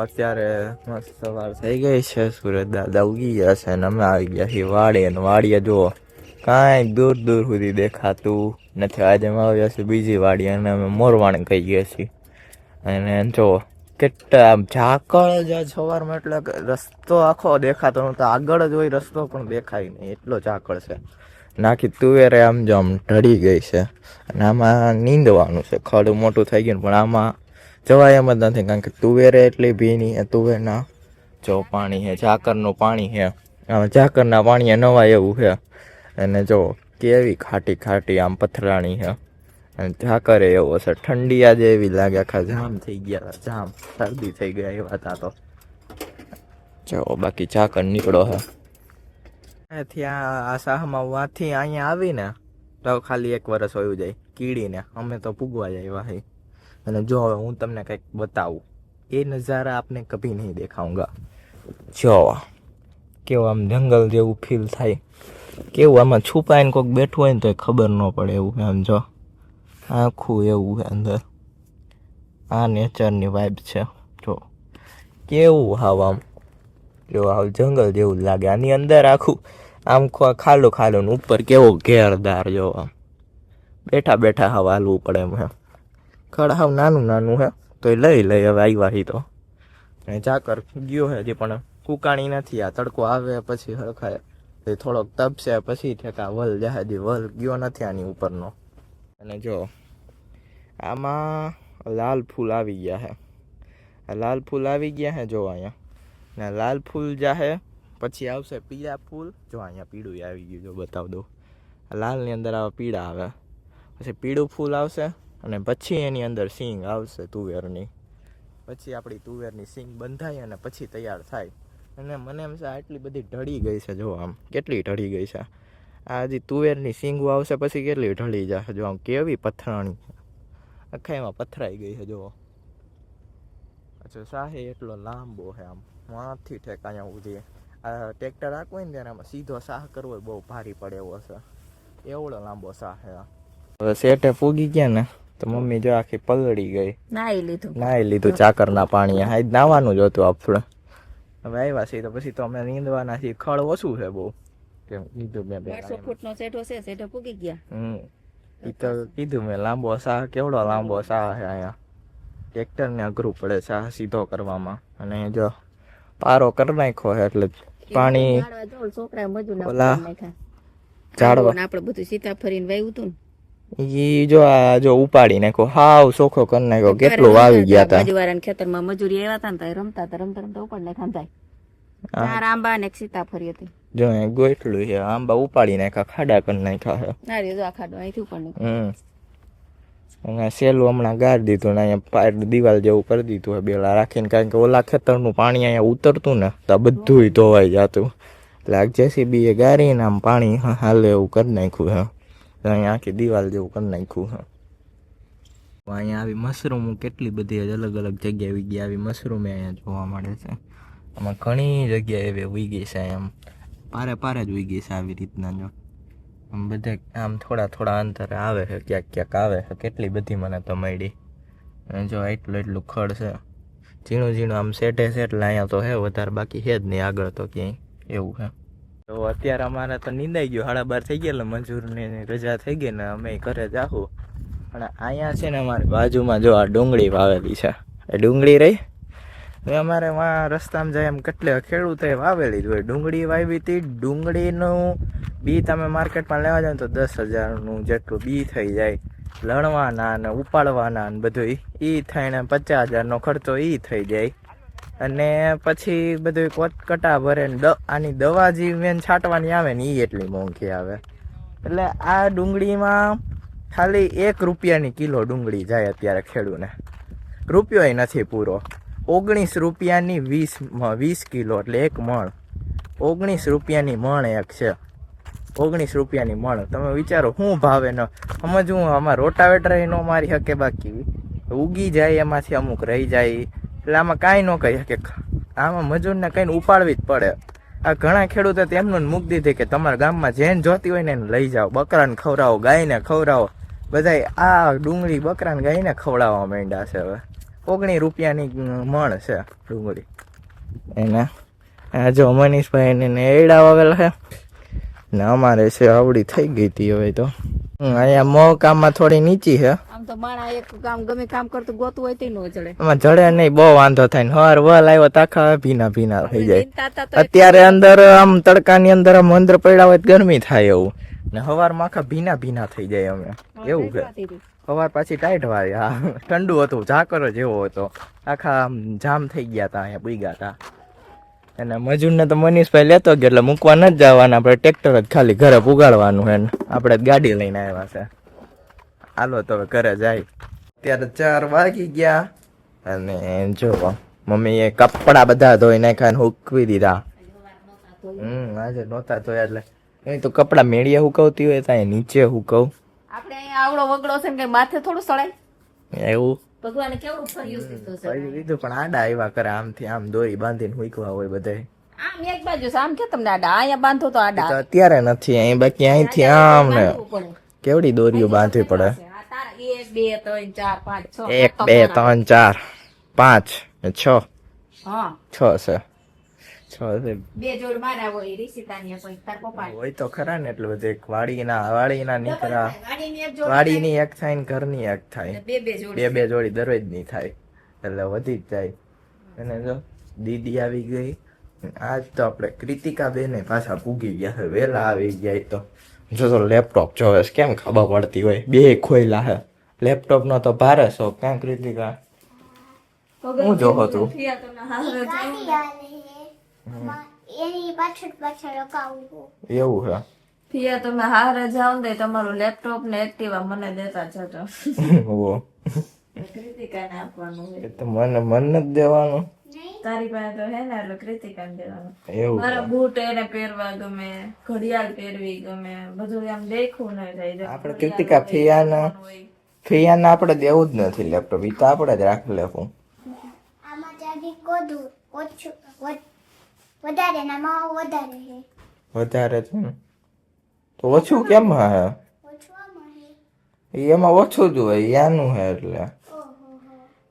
અત્યારે મસ્ત સવાર થઈ ગઈ છે, સુરત દાદા ઉગી ગયા છે અને અમે આવી ગયા છીએ વાડીએ. અને વાડીએ જુઓ કાંઈ દૂર દૂર સુધી દેખાતું નથી. આજે અમે આવ્યા છીએ બીજી વાડી અને અમે મોરવાણ કહી ગયા છીએ. અને જો કેટલા આમ ઝાકળ જ સવારમાં, એટલે રસ્તો આખો દેખાતો નહોતો. આગળ જ હોય રસ્તો પણ દેખાય નહીં, એટલો ઝાકળ છે. નાખી તુવેરે આમ જો આમ ઢળી ગઈ છે અને આમાં નીંદવાનું છે. ખડ મોટું થઈ ગયું પણ આમાં જવાય એમ જ નથી, કારણ કે તુવેરે એટલી ભીની. તુવેરના જો પાણી છે, ઝાકરનું પાણી છે, આમાં ઝાકરના પાણીએ નવાય એવું છે. અને જો કેવી ખાટી ખાટી આમ પથરાણી છે અને ઝાકરે એવો છે. ઠંડી આજે એવી લાગે, આખા જામ થઈ ગયા, જામ શરદી થઈ ગયા એવા હતા. તો જો બાકી ઝાકર નીકળો છે ત્યાં આ શાહમાં. વાથી અહીંયા આવીને તો ખાલી 1 વર્ષ હોયું જાય કીડીને. અમે તો પૂગવા જાય વાહી. અને જો હવે હું તમને કંઈક બતાવું, એ નજારા આપને કભી નહીં દેખાઉંગા. જો કેવું આમ જંગલ જેવું ફીલ થાય, કેવું આમાં છુપાઈને કોઈક બેઠું હોય ને તો ખબર ન પડે એવું. આમ જો આખું એવું છે અંદર. આ નેચરની વાઇબ છે. જો કેવું હાવ આમ, જો હાવ જંગલ જેવું લાગે. આની અંદર આખું આમ ખાલું ખાલું ને ઉપર કેવો ઘેરદાર. જો આમ બેઠા બેઠા હાવ હાલવું પડે એમ હે. ખડ હાવ નાનું નાનું હે તો લઈ હવે આવ્યા હી તો. ઝાકર ગયો હે હજી પણ કુકાણી નથી. આ તડકો આવે પછી હરખાય, થોડોક તપશે પછી ઠેકા વલ જાય. હજી વલ ગયો નથી આની ઉપરનો. અને જો આમાં લાલ ફૂલ આવી ગયા હે. લાલ ફૂલ આવી ગયા હે જો અહીંયા. ને લાલ ફૂલ જાહે પછી આવશે પીળા ફૂલ. જો અહીંયા પીળું આવી ગયું, જો બતાવ દો. લાલની અંદર આવા પીળા આવે, પછી પીળું ફૂલ આવશે અને પછી એની અંદર સિંગ આવશે તુવેરની. પછી આપણી તુવેરની સિંગ બંધાય અને પછી તૈયાર થાય. અને મને એમ છે આટલી બધી ઢળી ગઈ છે. જો આમ કેટલી ઢળી ગઈ છે. આ હજી તુવેરની સિંગો આવશે પછી કેટલી ઢળી જશે. જો આમ કેવી પથરાણી, આખાઈમાં પથરાઈ ગઈ છે. જો અચ્છા સાહે એટલો લાંબો છે આમ વાંથી ઠેક અહીંયા સુધી. આ ટ્રેક્ટર આખું હોય ને ત્યારે આમાં સીધો સાહ કરવો હોય બહુ ભારી પડે એવો છે. એવડો લાંબો સાહ છે. હવે શેઠે ફૂગી ગયા ને તો મમ્મી જો આખી પલળી ગઈ. નાઈ લીધું ઝાકરના પાણી. હા નાવાનું જ હતું આપણે. હવે આવ્યા છીએ તો પછી તો અમે નીંદવાના છીએ. ખડ ઓછું છે બહુ. કીધું મેં 1200 ફૂટનો સેઠો છે, સેઠો પૂગી ગયા. ઈ તો કીધું મેં લાંબો સાહ, કેવડો લાંબો સાહ છે અહીંયા. ટ્રેક્ટર ને અઘરું પડે સાહ સીધો કરવામાં. અને જો પારો કરી નાખ્યો છે એટલે પાણી છોકરા મજૂર ઓલા ઝાડવા આપણે બધું સીતાફળીને વાવ્યું હતું ને, ઈ જો આ જો ઉપાડી નાખ્યો, હાવ ચોખ્ખો કરી નાખ્યો. કેટલું વાવી ગયા હતા બાજુવાળાના ખેતરમાં મજૂરી આવ્યા હતા ને, રમતા ઉપાડી નાખ્યા થાય. 4 આંબા ને 1 સીતાફળી હતી. જો ગોઠલું છે, આંબા ઉપાડી નાખ્યા, ખાડા કરી નાખ્યા છે. નારી જો આ ખાડો અહીંથી ઉપાડી નાખ્યો. અને સેલું હમણાં ગાળ દીધું ને અહીંયા દિવાલ જેવું કરી દીધું હોય બેલા રાખીને. કારણ કે ઓલા ખેતરનું પાણી અહીંયા ઉતરતું ને તો બધું ધોવાઈ જતું. એટલે જેસીબી એ ગાળીને આમ પાણી હાલે એવું કરી નાખ્યું છે. અહીંયા આખી દિવાલ જેવું કરી નાખ્યું છે. અહીંયા આવી મશરૂમ કેટલી બધી અલગ અલગ જગ્યાએ વીગી. આવી મશરૂમ અહીંયા જોવા મળે છે. આમાં ઘણી જગ્યાએ એવી વીગી છે. એમ પારે જ વીગી છે આવી રીતના. જો આમ બધે આમ થોડા અંતરે આવે છે, ક્યાંક આવે છે. કેટલી બધી મને તો મળી. અને જો એટલું ખડ છે, ઝીણું આમ સેટે છે. એટલે અહીંયા તો હે વધારે, બાકી છે જ નહીં આગળ તો ક્યાંય એવું છે. તો અત્યારે અમારે તો નીંદાઈ ગયો, 12:30 થઈ ગયા. એટલે મજૂરની રજા થઈ ગઈ ને અમે ઘરે જાહું. અને અહીંયા છે ને અમારી બાજુમાં જો આ ડુંગળી વાવેલી છે. એ ડુંગળી રહી અમારે વાં રસ્તામાં જાય એમ કેટલે ખેડૂતોએ વાવેલી જ હોય. ડુંગળી વાવી હતી. ડુંગળીનું બી તમે માર્કેટમાં લેવા જાવ તો 10,000નું જેટલું બી થઈ જાય. લણવાના ને ઉપાડવાના ને બધું એ થઈને 50,000નો ખર્ચો એ થઈ જાય. અને પછી બધું કટા ભરે ને આની દવા જે મેન છાંટવાની આવે ને એ એટલી મોંઘી આવે. એટલે આ ડુંગળીમાં ખાલી 1 રૂપિયાની કિલો ડુંગળી જાય અત્યારે ખેડૂને. રૂપિયોય નથી પૂરો. 19 રૂપિયાની 20 કિલો, એટલે 1 મણ. 19 રૂપિયાની મણ એક છે. 19 રૂપિયાની મણ. તમે વિચારો શું ભાવે ન સમજવું. આમાં રોટાવેટર ન મારી શકે, બાકી ઉગી જાય એમાંથી અમુક રહી જાય. એટલે આમાં કાંઈ ન કહી શકે. આમાં મજૂરને કંઈને ઉપાડવી જ પડે. આ ઘણા ખેડૂતો તેમનું મૂકી દીધી કે તમારા ગામમાં જેને જોતી હોય ને એને લઈ જાઓ. બકરાને ખવડાવો, ગાયને ખવડાવો. બધાય આ ડુંગળી બકરાને ગાયને ખવડાવવા માંડ્યા છે હવે. ₹19 મણ છે ડુંગળી એના. આ જો મનીષભાઈ ને એડા વાવેલા છે ને અમારે છે આવડી થઈ ગઈ હતી હવે તો. અહીંયા મોકામાં થોડી નીચી છે. આમ તો માણા એક કામ ગમે કામ કરતું ગોતું હોય તે નો જડે. એમાં જડે નહીં, બહુ વાંધો થાય ને હવાર વલ આવ્યો તાખા ભીના ભીના થઈ જાય. તાતા તો અત્યારે અંદર આમ તડકાની અંદર આમ અંદર પડ્યા હોય તો ગરમી થાય એવું ને હવારમાં આખા ભીના ભીના થઈ જાય અમે એવું છે. સવાર પાછી ટાઈટ વાળી. હા ઠંડુ હતું, ઝાકરો જેવો હતો, આખા આમ જામ થઈ ગયા હતા અહીંયા પૂગ્યા હતા. અને મજૂરને તો મનીષભાઈ લેતો ગયો એટલે મૂકવા નથી જવાના, આપણે ટ્રેક્ટર જ ખાલી ઘરે પુગાડવાનું છે ને આપણે ગાડી લઈને આવ્યા છે. હાલો તો હવે ઘરે જાય. અત્યારે 4 વાગી ગયા અને જો મમ્મીએ કપડા બધા ધોઈ નાખ્યા ને હુકવી દીધા. આજે નહોતા ધોયા એટલે અહીં તો કપડા મેળીએ હુકવતી હોય ત્યાં નીચે હુકવ. આપણે અહીંયા આવડો વગડો છે ને કે માથે થોડું સળાય એવું ભગવાને કેવડું ફર્યું દીધું છે. ફરી દીધું પણ આડા આવ્યા કરે આમથી આમ દોરી બાંધીને હુકવા હોય બધાય. આમ એક બાજુ છે, આમ કે તમને આડા અહીંયા બાંધો તો આડા તો અત્યારે નથી અહીં, બાકી અહીંથી આમ ને કેવડી દોરીઓ બાંધવી પડે. આ તારા 1 2 3 4 5 6 1 2 3 4 5 ને 6 હા 6 છે. 6 છે. બે જોડ મારા હોય રીસિતાની કોઈ તાર પપ્પા હોય તો ખરા ને એટલે બધે વાડીના નીકળ્યા. ગાડીની એક જોડ વાડીની એક થાય ને ઘરની એક થાય, બે જોડ બે જોડી દરરોજ ની થાય એટલે વધી જ જાય. અને જો દીદી આવી ગઈ. આજ તો આપણે કૃતિકા બેને પાછા પૂગી ગયા છે, વહેલા આવી ગયા. તો જો તો લેપટોપ જોવે છે, કેમ ખબર પડતી હોય, બે ખોયલા છે લેપટોપ નો તો ભારે શોખ. ક્યાં કૃતિકા હું જોવો તું એની પાછળ લગાવું એવું છે. ફિયા તમે હારે જાવ ને તમારું લેપટોપ ને એક્ટિવા મને દેતા જજો. ઓ કૃતિકાને આપવાનું એ તો મને જ દેવાનું. તારી પાસે તો હે ને એટલે કૃતિકાને દેવાનું. એવું મારા બૂટ એને પહેરવા ગમે, ઘડિયાળ પહેરવી ગમે, બધું આમ દેખવું ન થાય. આપણે કૃતિકા ફિયાને આપણે દેવું જ નથી લેપટોપ, એ તો આપણે જ રાખી લેવું. આમાં ચાર્જિંગ કોદું ઓછું વધારે નામાં વધારે છે વધારે છે ને તો ઓછું કેમ હે? ઓછું આમાં છે. એમાં ઓછું જ હોય યાનું હે એટલે.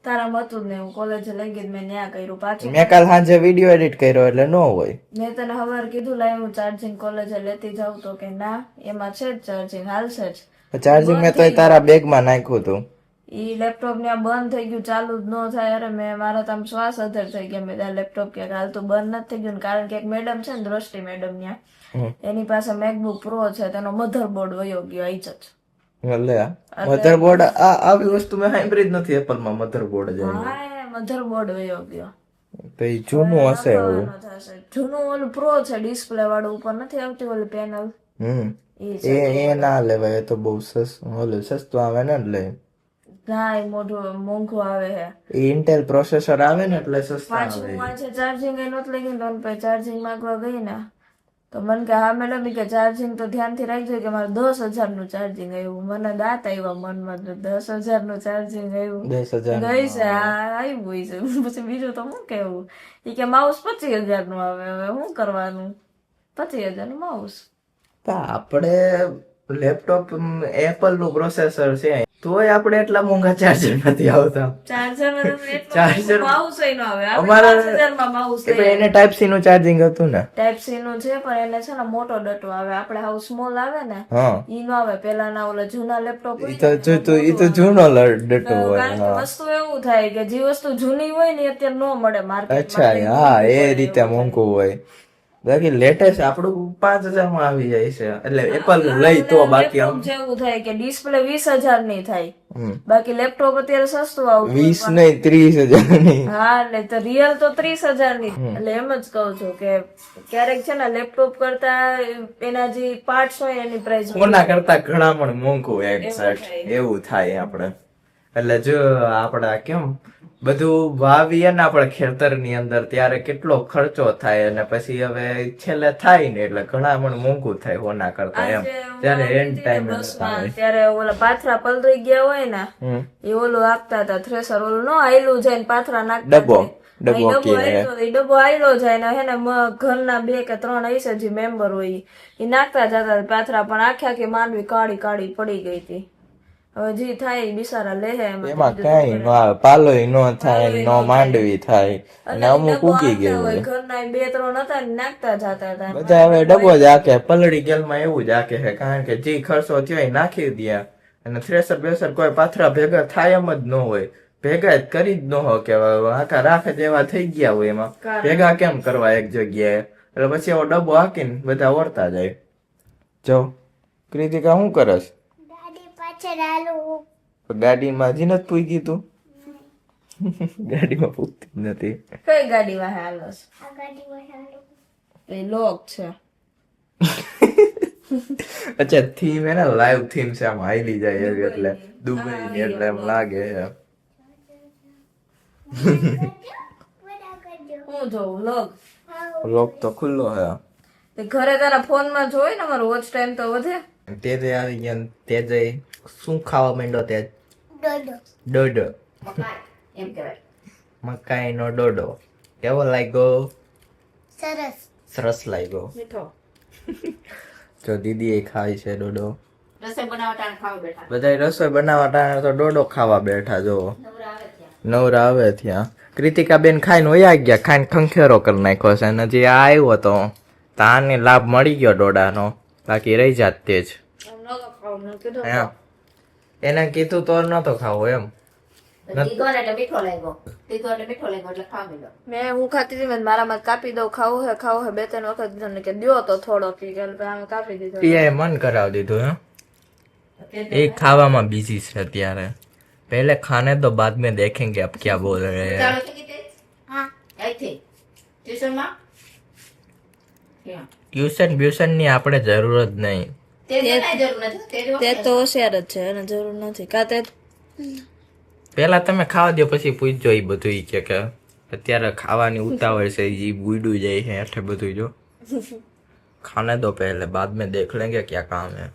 તારા મતું જ ને હું કોલેજ લઈ ગઈ મેં ન્યા કર્યું પાછું. મેં કાલ સાંજે વિડીયો એડિટ કર્યો એટલે નો હોય. મેં તને હવાર કીધું લાય હું ચાર્જિંગ કોલેજે લેતી જાઉં તો કે ના એમાં છે જ ચાર્જિંગ હાલશે જ. ચાર્જિંગ મેં તો તારા બેગમાં નાખ્યું હતું. ઈ લેપટોપ ને બંધ થઈ ગયું, ચાલુ જ ન થાય. અરે મેં મારા તો આમ શ્વાસ અધર થઈ ગયા. મેં લેપટોપ ક્યાંક હાલતું બંધ નથી થઈ ગયું, કારણ કે એક મેડમ છે ને દ્રષ્ટિ મેડમ ત્યાં એની પાસે મેકબુક પ્રો છે, તેનો મધરબોર્ડ વયો ગયો આઈ જ. એટલે મધરબોર્ડ આવી વસ્તુ મેં સાંભળી જ નથી એપલમાં મધરબોર્ડ જ આવ્યું. હા મધરબોર્ડ વયો ગયો. તો એ જૂનું હશે એવું. જૂનું ઓલું પ્રો છે ડિસ્પ્લે વાળું, ઉપર નથી આવતી ઓલી પેનલ. એ ના લેવાય, એ તો બહુ સસ્તું આવે ને એટલે. ના એ મોંઘું આવે છે. એ ઇન્ટેલ પ્રોસેસર આવે ને એટલે સસ્તા આવે. પાછું વાંચે ચાર્જિંગ એ નહોતું લઈ ગયું તો પછી ચાર્જિંગ માંગવા ગઈ ને તો મને કે હા મેડમ કે ચાર્જિંગ તો ધ્યાનથી રાખજો કે મારે 10,000 નું ચાર્જિંગ આવ્યું. મને દાંત આવ્યા મનમાં, 10,000 નું ચાર્જિંગ આવ્યું 10,000 ગઈ છે આવ્યું હોય છે. પછી બીજું તો શું કેવું, એ કે માઉસ 25,000 નું આવે, હવે શું કરવાનું 25,000 નું માઉસ. આપણે લેપટોપ એપલ નું પ્રોસેસર છે તોય આપણે એટલા મોંઘા ચાર્જર નથી આવતા. ચાર્જર માઉસ ય ન આવે. અમારા 5,000 માં માઉસ એને ટાઈપ સી નું ચાર્જિંગ હતું ને. ટાઈપ સી નું છે પણ એને છે ને મોટો ડટો આવે, આપણે હાઉ સ્મોલ આવે ને હા ઈ નો આવે. પેલાના ઓલા જૂના લેપટોપ ઈ તો જૂનો ડટો હોય. કારણ કે વસ્તુ એવું થાય કે જે વસ્તુ જૂની હોય ને અત્યારે નો મળે માર્કેટ. અચ્છા હા એ રીતે મોંઘું હોય. બાકી લેટેસ્ટ આપણું 5,000 માં આવી જાય છે એટલે એપલ લઈ તો. બાકી આમ જેવું થાય કે ડિસ્પ્લે 20,000 ની થાય, બાકી લેપટોપ અત્યારે સસ્તું આવતું 20 નહીં 30,000 ની. હા એટલે તો રિયલ તો 30,000 ની. એટલે એમ જ કહું છું કે ક્યારેક છે ને લેપટોપ કરતા એના જે પાર્ટ્સ હોય એની પ્રાઇસ કોના કરતા ઘણા પણ મોંઘું એક્ઝેક્ટ એવું થાય આપણે. એટલે જો આપડા કેમ બધું વાવીએ ને આપણે ખેતર ની અંદર ત્યારે કેટલો ખર્ચો થાય અને પછી હવે છેલ્લે થાય ને એટલે ઘણા પણ મોંઘું થાય હોના કરતા એમ. ત્યારે એન્ડ ટાઈમ ત્યારે ઓલા પાથરા પલળી ગયા હોય ને એ ઓલું આપતા હતા થ્રેસર, ઓલું નો આયલું જાય ને પાથરા નાખતા ડબ્બો આયલો જાય ને હેને ઘરના 2 કે 3 હશે જે મેમ્બર હોય એ નાખતા જતા પાથરા, પણ આખી માંડવી કાળી કાળી પડી ગઈ હતી. હવે જે થાય ઈ બિચારા લે હે એમાં કઈ ન આવે, પાલોય ન થાય, ન માંડવી થાય, અને અમુક ઉગી ગયું હોય. ઘરના 2-3 હતા ને નાખતા જતા હતા. બધા હવે ડબ્બો જ આકે, પલળી ગેલમાં એવું જ આકે છે, કારણ કે જે ખર્ચો થયો એ નાખી દે, અને થ્રેસર બેસર કોઈ પાથરા ભેગા થાય એમ જ ન હોય, ભેગા જ કરી જ ન હોય કે આખા રાખે જેવા થઈ ગયા હોય, એમાં ભેગા કેમ કરવા એક જગ્યાએ, એટલે પછી એવો ડબ્બો હાકીને બધા ઓરતા જાય. જો કૃતિકા શું કરસ? ગાડી પાછળ હાલું. ગાડીમાં હજી નથી પૂગી તું? ગાડીમાં પૂગતી જ નથી. કઈ ગાડી વાહે હાલસ? આ ગાડી પાછળ હાલું. એ લોક છે. અચ્છા થીમ હે ને, લાઈવ થીમ છે, આમ હાઈલી જાય એવી, એટલે દુબઈ ની એટલે એમ લાગે છે. બધા કરજો. હું જોઉં લોક? લોક તો ખુલ્લો હે. તે ઘરે તારા ફોન માં જોઈ ને મારો વોચ ટાઈમ તો વધે. તે જે આવી ગયા ને, તે જે શું ખાવા માંડ્યો તે ડોડો. ડોડો, એમ કહેવાય. મકાઈ નો ડોડો કેવો લાગ્યો? સરસ. સરસ લાગ્યો. મીઠો. જો દીદી એ ખાય છે ડોડો. રસોઈ બનાવવા ટાણે ખાવા બેઠા. બધા રસોઈ બનાવવા ટાણે તો ડોડો ખાવા બેઠા. જો નવરા આવે ત્યાં કૃતિકા બેન ખાઈને વયા ગયા, ખાઈને ખંખેરો કરી નાખ્યો છે, અને જે આ આવ્યો તો તાને લાભ મળી ગયો ડોડાનો, બાકી રહી જાત તે જ. એમ. એને કીધું તો નતો ખાવો એમ. મેં હું ખાતી હતી, મારામાં કાપી દઉં, ખાવું હે 2-3 વખત કીધું ને કે દ્યો તો થોડો કે આમે કાપી દીધો. પિયાએ મન કરાવી દીધું હે. એ ખાવામાં બીજી છે અત્યારે. पहले खाने दो बाद में देखेंगे अब क्या बोल रहे हैं. હા. ટ્યુશન બ્યુશન ની આપણે જરૂર જ નહીં. તે તો હોશિયાર જ છે, એને જરૂર નથી. કા તે પેલા તમે ખાવા દો પછી પૂછજો એ બધું ઈ કે અત્યારે ખાવાની ઉતાવળ છે, એ બુડું જાય છે એટલે બધું. જો ખાને દો પહેલે, बाद में देख लेंगे क्या काम है.